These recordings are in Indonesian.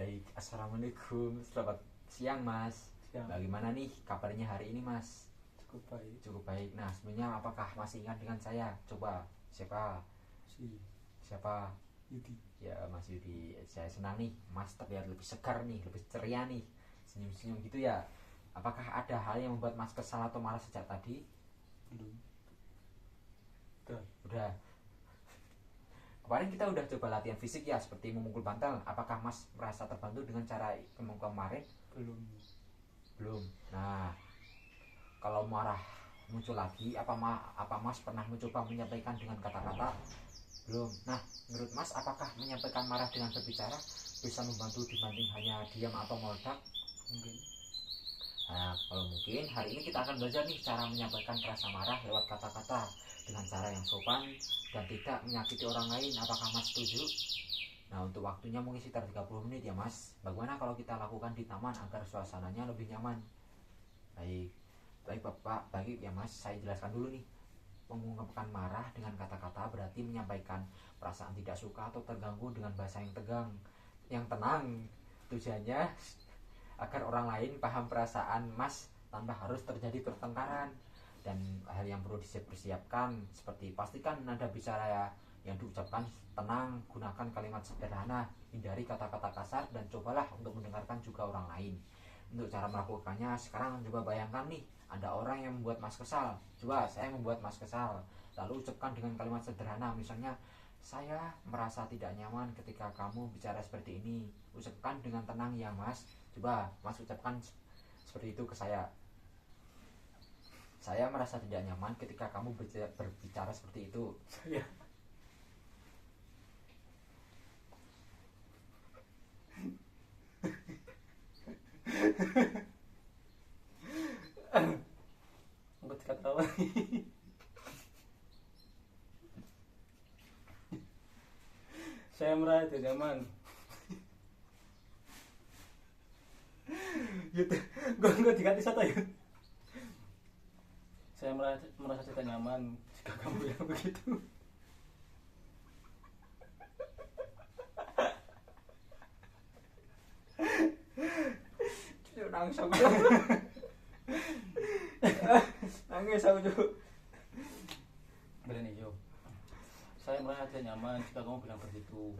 Baik, assalamualaikum. Selamat siang, Mas. Siang. Bagaimana nih kabarnya hari ini, Mas? Cukup baik. Cukup baik. Nah, sebenarnya apakah masih ingat dengan saya? Coba, siapa? Si Siapa? Yudi. Ya, Mas Yudi. Saya senang nih, Mas terlihat lebih segar nih, lebih ceria nih. Senyum-senyum gitu ya. Apakah ada hal yang membuat Mas kesal atau marah sejak tadi? Belum. Udah. Kemarin kita udah coba latihan fisik ya, seperti memukul bantal. Apakah Mas merasa terbantu dengan cara kemarin? Belum. Belum. Nah, kalau marah muncul lagi, apa Mas pernah mencoba menyampaikan dengan kata-kata? Belum. Nah, menurut Mas, apakah menyampaikan marah dengan berbicara bisa membantu dibanding hanya diam atau meledak? Mungkin. Nah, kalau mungkin hari ini kita akan belajar nih cara menyampaikan rasa marah lewat kata-kata dengan cara yang sopan dan tidak menyakiti orang lain. Apakah Mas setuju? Nah, untuk waktunya mungkin sekitar 30 menit ya, Mas. Bagaimana kalau kita lakukan di taman agar suasananya lebih nyaman? Baik. Baik, Bapak. Baik ya, Mas. Saya jelaskan dulu nih. Mengungkapkan marah dengan kata-kata berarti menyampaikan perasaan tidak suka atau terganggu dengan bahasa yang tenang. Tujuannya agar orang lain paham perasaan Mas tanpa harus terjadi pertengkaran. Dan hal yang perlu dipersiapkan seperti pastikan nada bicara yang diucapkan tenang, gunakan kalimat sederhana, hindari kata-kata kasar, dan cobalah untuk mendengarkan juga orang lain. Untuk cara melakukannya, sekarang coba bayangkan nih, ada orang yang membuat Mas kesal. Coba, saya membuat Mas kesal. Lalu ucapkan dengan kalimat sederhana, misalnya, saya merasa tidak nyaman ketika kamu bicara seperti ini. Ucapkan dengan tenang ya, Mas. Coba Mas ucapkan seperti itu ke saya. Saya merasa tidak nyaman ketika kamu berbicara seperti itu. Saya. Angkat kata lagi. Saya merasa tidak nyaman. Gitu. Gue diganti satu ya. Saya merasa tidak nyaman jika kamu bilang begitu. Nangis aku. Nangis aku juga. Berani Jo. Saya merasa tidak nyaman jika kamu bilang begitu.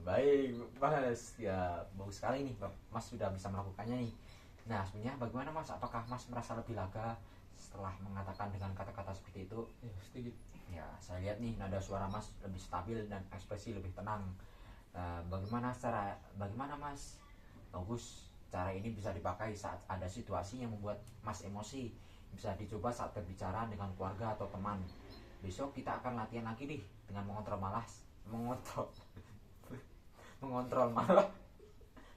Baik, Mas. Ya, bagus sekali nih, Mas sudah bisa melakukannya nih. Nah, sebenarnya bagaimana, Mas? Apakah Mas merasa lebih lega setelah mengatakan dengan kata-kata seperti itu? Ya, sedikit. Ya, saya lihat nih nada suara Mas lebih stabil dan ekspresi lebih tenang. Bagaimana, Mas? Bagus. Cara ini bisa dipakai saat ada situasi yang membuat Mas emosi. Bisa dicoba saat berbicara dengan keluarga atau teman. Besok kita akan latihan lagi nih dengan mengontrol malah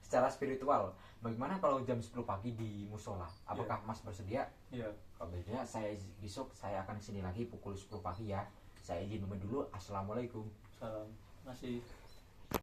secara spiritual. Bagaimana kalau jam 10 pagi di musola? Apakah Mas bersedia? Iya. Kalau bersedia, besok saya akan kesini lagi pukul 10 pagi ya. Saya izin pamit dulu. Assalamualaikum. Salam. Masih.